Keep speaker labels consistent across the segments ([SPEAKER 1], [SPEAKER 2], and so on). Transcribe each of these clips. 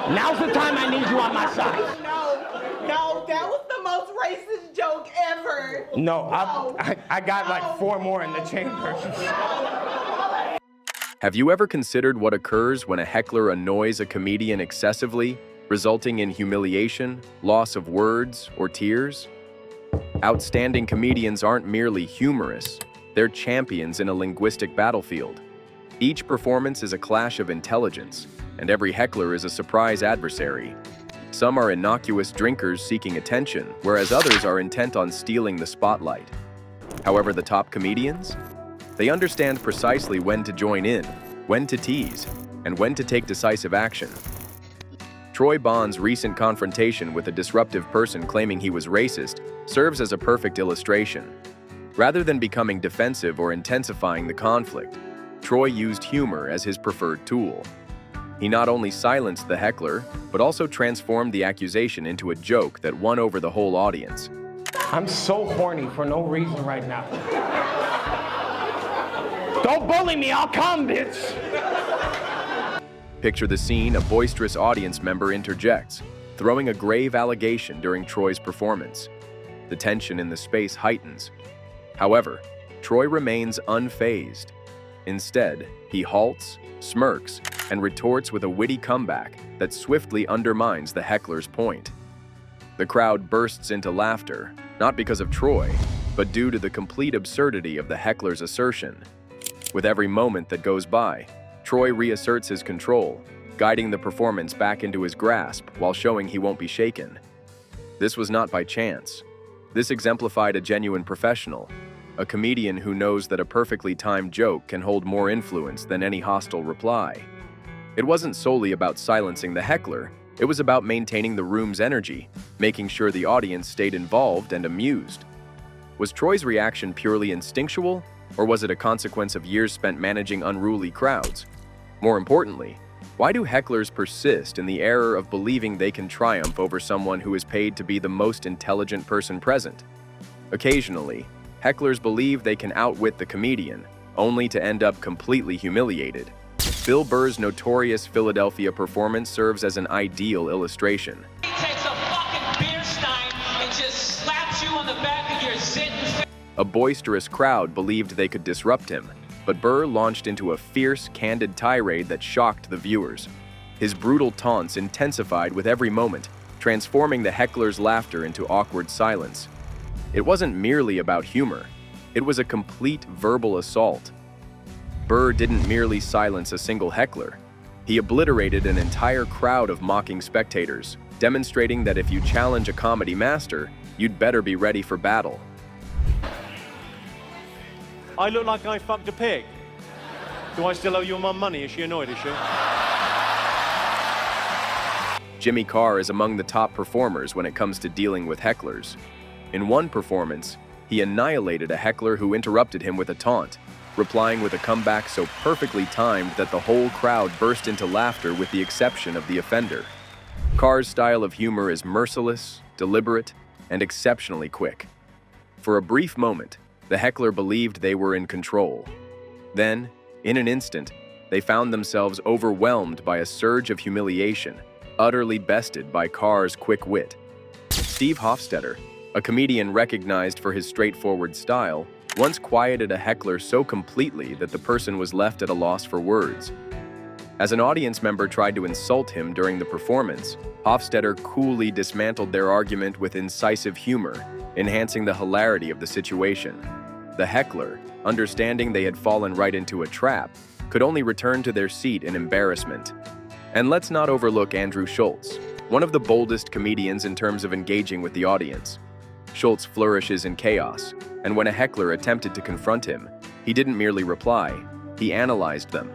[SPEAKER 1] Now's the time I need you on my side.
[SPEAKER 2] No, that was the most racist joke ever.
[SPEAKER 1] No, I got like 4 more in the chamber.
[SPEAKER 3] Have you ever considered what occurs when a heckler annoys a comedian excessively, resulting in humiliation, loss of words, or tears? Outstanding comedians aren't merely humorous, they're champions in a linguistic battlefield. Each performance is a clash of intelligence, and every heckler is a surprise adversary. Some are innocuous drinkers seeking attention, whereas others are intent on stealing the spotlight. However, the top comedians? They understand precisely when to join in, when to tease, and when to take decisive action. Troy Bond's recent confrontation with a disruptive person claiming he was racist serves as a perfect illustration. Rather than becoming defensive or intensifying the conflict, Troy used humor as his preferred tool. He not only silenced the heckler, but also transformed the accusation into a joke that won over the whole audience.
[SPEAKER 1] I'm so horny for no reason right now. Don't bully me, I'll come, bitch!
[SPEAKER 3] Picture the scene: a boisterous audience member interjects, throwing a grave allegation during Troy's performance. The tension in the space heightens. However, Troy remains unfazed. Instead, he halts, smirks, and retorts with a witty comeback that swiftly undermines the heckler's point. The crowd bursts into laughter, not because of Troy, but due to the complete absurdity of the heckler's assertion. With every moment that goes by, Troy reasserts his control, guiding the performance back into his grasp while showing he won't be shaken. This was not by chance. This exemplified a genuine professional, a comedian who knows that a perfectly timed joke can hold more influence than any hostile reply. It wasn't solely about silencing the heckler, it was about maintaining the room's energy, making sure the audience stayed involved and amused. Was Troy's reaction purely instinctual, or was it a consequence of years spent managing unruly crowds? More importantly, why do hecklers persist in the error of believing they can triumph over someone who is paid to be the most intelligent person present? Occasionally, hecklers believe they can outwit the comedian, only to end up completely humiliated. Bill Burr's notorious Philadelphia performance serves as an ideal illustration.
[SPEAKER 4] He takes a fucking beer stein and just slaps you on the back of your sitting face.
[SPEAKER 3] A boisterous crowd believed they could disrupt him, but Burr launched into a fierce, candid tirade that shocked the viewers. His brutal taunts intensified with every moment, transforming the heckler's laughter into awkward silence. It wasn't merely about humor, it was a complete verbal assault. Burr didn't merely silence a single heckler, he obliterated an entire crowd of mocking spectators, demonstrating that if you challenge a comedy master, you'd better be ready for battle.
[SPEAKER 5] I look like I fucked a pig. Do I still owe your mum money? Is she annoyed, is she?
[SPEAKER 3] Jimmy Carr is among the top performers when it comes to dealing with hecklers. In one performance, he annihilated a heckler who interrupted him with a taunt, replying with a comeback so perfectly timed that the whole crowd burst into laughter with the exception of the offender. Carr's style of humor is merciless, deliberate, and exceptionally quick. For a brief moment, the heckler believed they were in control. Then, in an instant, they found themselves overwhelmed by a surge of humiliation, utterly bested by Carr's quick wit. Steve Hofstetter, a comedian recognized for his straightforward style, once quieted a heckler so completely that the person was left at a loss for words. As an audience member tried to insult him during the performance, Hofstetter coolly dismantled their argument with incisive humor, enhancing the hilarity of the situation. The heckler, understanding they had fallen right into a trap, could only return to their seat in embarrassment. And let's not overlook Andrew Schulz, one of the boldest comedians in terms of engaging with the audience. Schulz flourishes in chaos, and when a heckler attempted to confront him, he didn't merely reply, he analyzed them.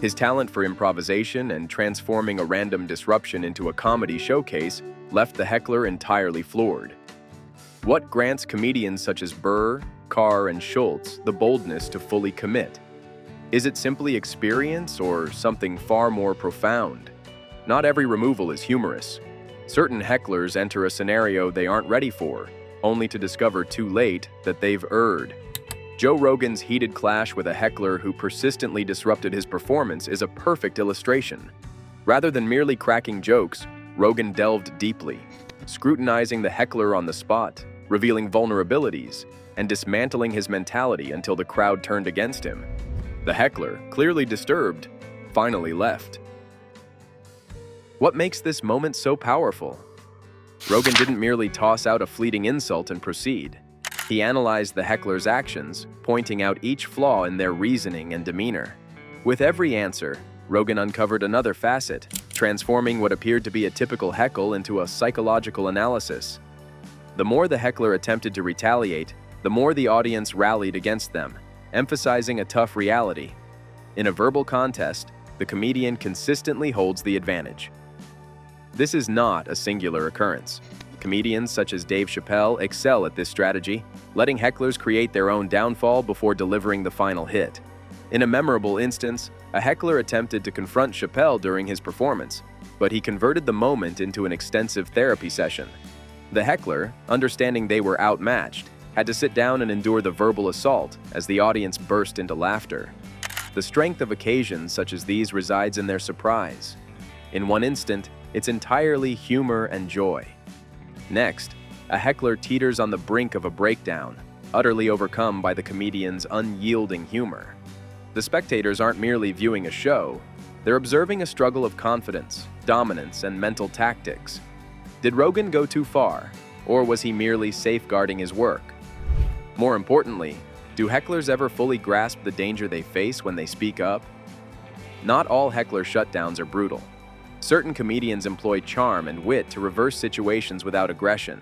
[SPEAKER 3] His talent for improvisation and transforming a random disruption into a comedy showcase left the heckler entirely floored. What grants comedians such as Burr, Carr, and Schulz the boldness to fully commit? Is it simply experience or something far more profound? Not every removal is humorous. Certain hecklers enter a scenario they aren't ready for, only to discover too late that they've erred. Joe Rogan's heated clash with a heckler who persistently disrupted his performance is a perfect illustration. Rather than merely cracking jokes, Rogan delved deeply, scrutinizing the heckler on the spot, revealing vulnerabilities, and dismantling his mentality until the crowd turned against him. The heckler, clearly disturbed, finally left. What makes this moment so powerful? Rogan didn't merely toss out a fleeting insult and proceed. He analyzed the heckler's actions, pointing out each flaw in their reasoning and demeanor. With every answer, Rogan uncovered another facet, transforming what appeared to be a typical heckle into a psychological analysis. The more the heckler attempted to retaliate, the more the audience rallied against them, emphasizing a tough reality. In a verbal contest, the comedian consistently holds the advantage. This is not a singular occurrence. Comedians such as Dave Chappelle excel at this strategy, letting hecklers create their own downfall before delivering the final hit. In a memorable instance, a heckler attempted to confront Chappelle during his performance, but he converted the moment into an extensive therapy session. The heckler, understanding they were outmatched, had to sit down and endure the verbal assault as the audience burst into laughter. The strength of occasions such as these resides in their surprise. In one instant, it's entirely humor and joy. Next, a heckler teeters on the brink of a breakdown, utterly overcome by the comedian's unyielding humor. The spectators aren't merely viewing a show, they're observing a struggle of confidence, dominance, and mental tactics. Did Rogan go too far, or was he merely safeguarding his work? More importantly, do hecklers ever fully grasp the danger they face when they speak up? Not all heckler shutdowns are brutal. Certain comedians employ charm and wit to reverse situations without aggression.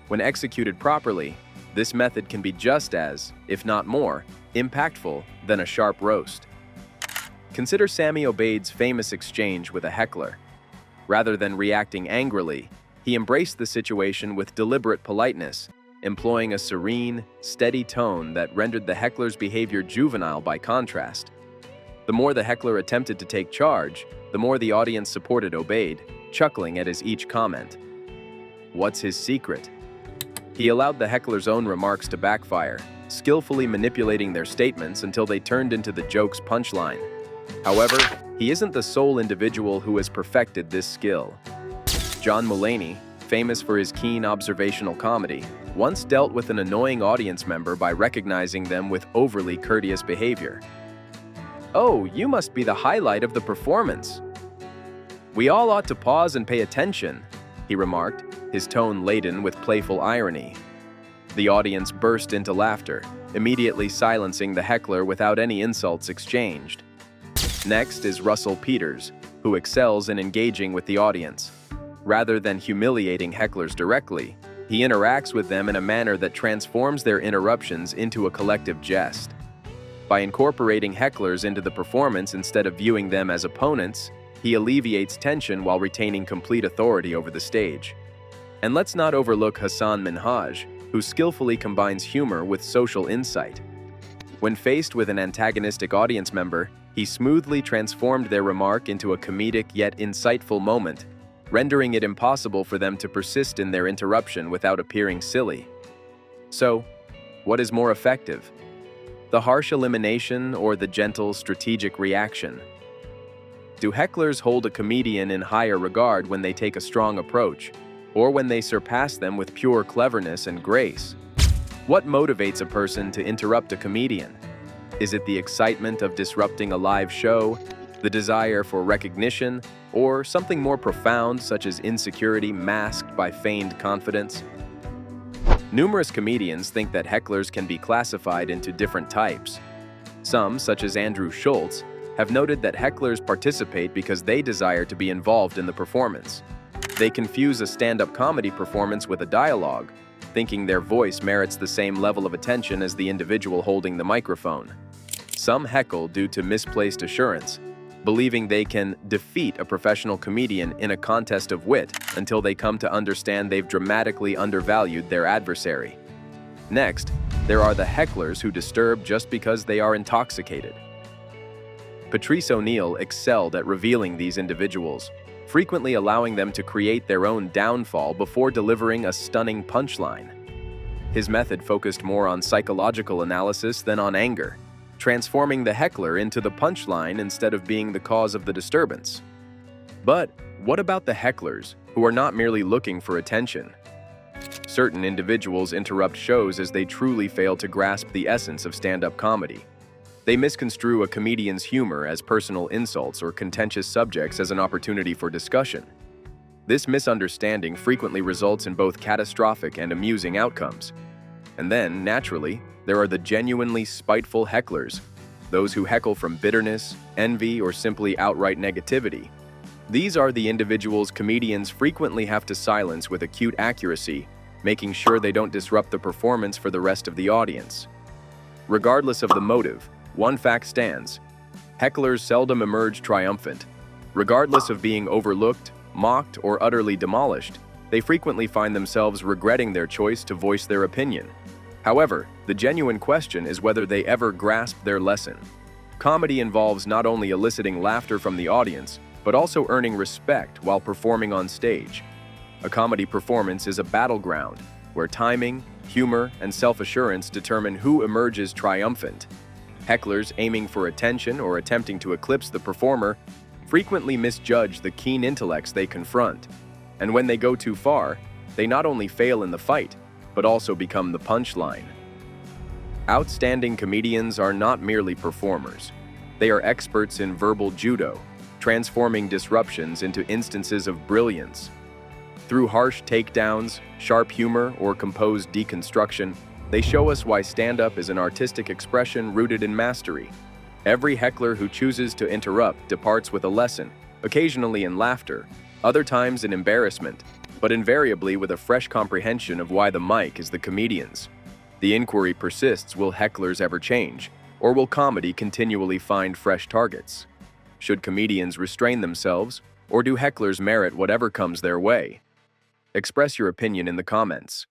[SPEAKER 3] When executed properly, this method can be just as, if not more, impactful than a sharp roast. Consider Sammy Obeid's famous exchange with a heckler. Rather than reacting angrily, he embraced the situation with deliberate politeness, employing a serene, steady tone that rendered the heckler's behavior juvenile by contrast. The more the heckler attempted to take charge, the more the audience supported Obeid, chuckling at his each comment. What's his secret? He allowed the heckler's own remarks to backfire, skillfully manipulating their statements until they turned into the joke's punchline. However, he isn't the sole individual who has perfected this skill. John Mulaney, famous for his keen observational comedy, once dealt with an annoying audience member by recognizing them with overly courteous behavior. "Oh, you must be the highlight of the performance. We all ought to pause and pay attention," he remarked, his tone laden with playful irony. The audience burst into laughter, immediately silencing the heckler without any insults exchanged. Next is Russell Peters, who excels in engaging with the audience. Rather than humiliating hecklers directly, he interacts with them in a manner that transforms their interruptions into a collective jest. By incorporating hecklers into the performance instead of viewing them as opponents, he alleviates tension while retaining complete authority over the stage. And let's not overlook Hassan Minhaj, who skillfully combines humor with social insight. When faced with an antagonistic audience member, he smoothly transformed their remark into a comedic yet insightful moment, rendering it impossible for them to persist in their interruption without appearing silly. So, what is more effective? The harsh elimination or the gentle, strategic reaction? Do hecklers hold a comedian in higher regard when they take a strong approach, or when they surpass them with pure cleverness and grace? What motivates a person to interrupt a comedian? Is it the excitement of disrupting a live show, the desire for recognition, or something more profound such as insecurity masked by feigned confidence? Numerous comedians think that hecklers can be classified into different types. Some, such as Andrew Schultz, have noted that hecklers participate because they desire to be involved in the performance. They confuse a stand-up comedy performance with a dialogue, thinking their voice merits the same level of attention as the individual holding the microphone. Some heckle due to misplaced assurance, believing they can defeat a professional comedian in a contest of wit until they come to understand they've dramatically undervalued their adversary. Next, there are the hecklers who disturb just because they are intoxicated. Patrice O'Neal excelled at revealing these individuals, frequently allowing them to create their own downfall before delivering a stunning punchline. His method focused more on psychological analysis than on anger, transforming the heckler into the punchline instead of being the cause of the disturbance. But what about the hecklers, who are not merely looking for attention? Certain individuals interrupt shows as they truly fail to grasp the essence of stand-up comedy. They misconstrue a comedian's humor as personal insults or contentious subjects as an opportunity for discussion. This misunderstanding frequently results in both catastrophic and amusing outcomes. And then, naturally, there are the genuinely spiteful hecklers, those who heckle from bitterness, envy, or simply outright negativity. These are the individuals comedians frequently have to silence with acute accuracy, making sure they don't disrupt the performance for the rest of the audience. Regardless of the motive, one fact stands: hecklers seldom emerge triumphant. Regardless of being overlooked, mocked, or utterly demolished, they frequently find themselves regretting their choice to voice their opinion. However, the genuine question is whether they ever grasp their lesson. Comedy involves not only eliciting laughter from the audience, but also earning respect while performing on stage. A comedy performance is a battleground where timing, humor, and self-assurance determine who emerges triumphant. Hecklers aiming for attention or attempting to eclipse the performer frequently misjudge the keen intellects they confront. And when they go too far, they not only fail in the fight, but also become the punchline. Outstanding comedians are not merely performers. They are experts in verbal judo, transforming disruptions into instances of brilliance. Through harsh takedowns, sharp humor, or composed deconstruction, they show us why stand-up is an artistic expression rooted in mastery. Every heckler who chooses to interrupt departs with a lesson, occasionally in laughter, other times in embarrassment, but invariably with a fresh comprehension of why the mic is the comedian's. The inquiry persists: will hecklers ever change, or will comedy continually find fresh targets? Should comedians restrain themselves, or do hecklers merit whatever comes their way? Express your opinion in the comments.